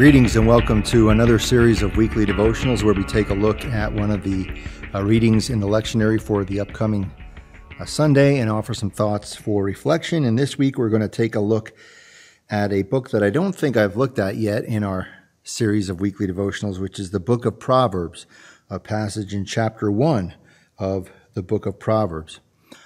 Greetings and welcome to another series of weekly devotionals where we take a look at one of the readings in the lectionary for the upcoming Sunday and offer some thoughts for reflection. And this week we're going to take a look at a book that I don't think I've looked at yet in our series of weekly devotionals, which is the book of Proverbs, a passage in chapter 1 of the book of Proverbs. You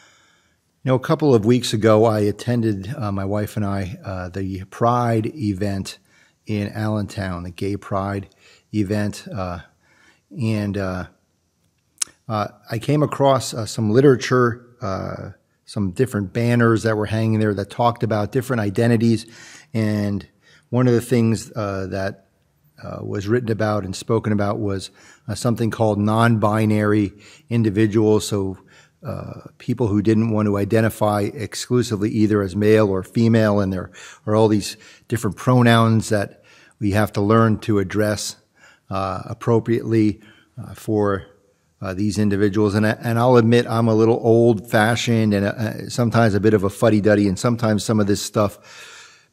know, a couple of weeks ago I attended, my wife and I, the Pride event in Allentown, the Gay Pride event, and I came across some literature, some different banners that were hanging there that talked about different identities, and one of the things that was written about and spoken about was something called non-binary individuals, so people who didn't want to identify exclusively either as male or female, and there are all these different pronouns that we have to learn to address appropriately for these individuals. And I'll admit I'm a little old-fashioned and sometimes a bit of a fuddy-duddy, and sometimes some of this stuff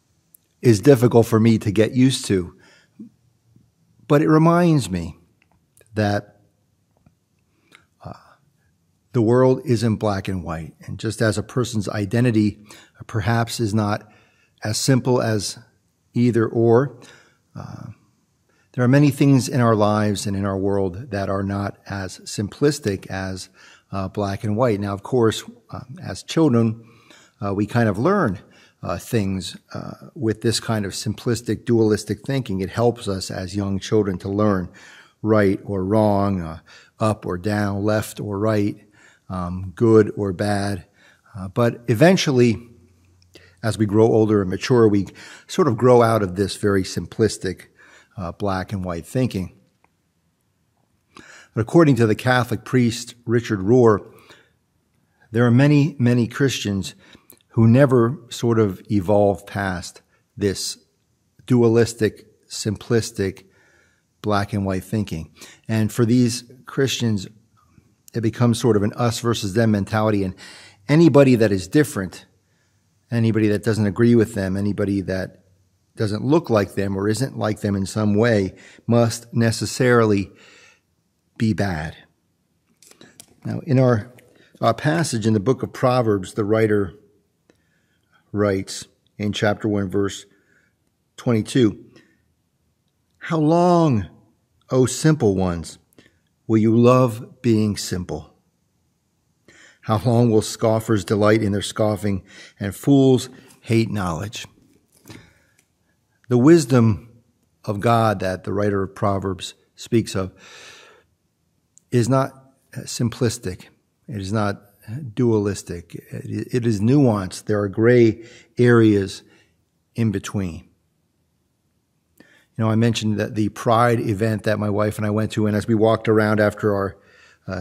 is difficult for me to get used to. But it reminds me that the world isn't black and white. And just as a person's identity perhaps is not as simple as either or, there are many things in our lives and in our world that are not as simplistic as black and white. Now, of course, as children, we kind of learn things with this kind of simplistic, dualistic thinking. It helps us as young children to learn right or wrong, up or down, left or right, good or bad. But eventually, as we grow older and mature, we sort of grow out of this very simplistic black and white thinking. But according to the Catholic priest Richard Rohr, there are many, many Christians who never sort of evolve past this dualistic, simplistic black and white thinking. And for these Christians, it becomes sort of an us versus them mentality, and anybody that is different, anybody that doesn't agree with them, anybody that doesn't look like them or isn't like them in some way must necessarily be bad. Now, in our passage in the book of Proverbs, the writer writes in chapter 1, verse 22, "How long, O simple ones, will you love being simple? How long will scoffers delight in their scoffing and fools hate knowledge?" The wisdom of God that the writer of Proverbs speaks of is not simplistic. It is not dualistic. It is nuanced. There are gray areas in between. You know, I mentioned that the Pride event that my wife and I went to, and as we walked around after our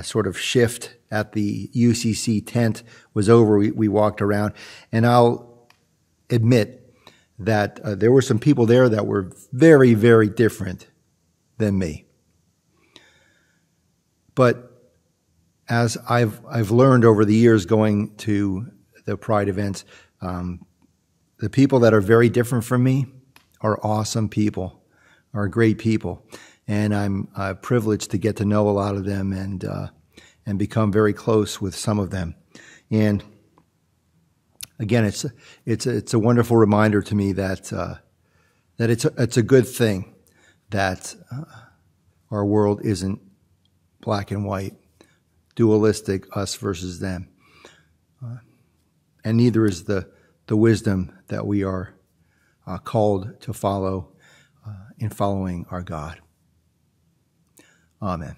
sort of shift at the UCC tent was over, we walked around, and I'll admit that there were some people there that were very, very different than me. But as I've learned over the years going to the Pride events, the people that are very different from me are awesome people, are great people, and I'm privileged to get to know a lot of them and become very close with some of them. And again, it's a wonderful reminder to me that it's a good thing that our world isn't black and white, dualistic, us versus them, and neither is the wisdom that we are called to follow in following our God. Amen.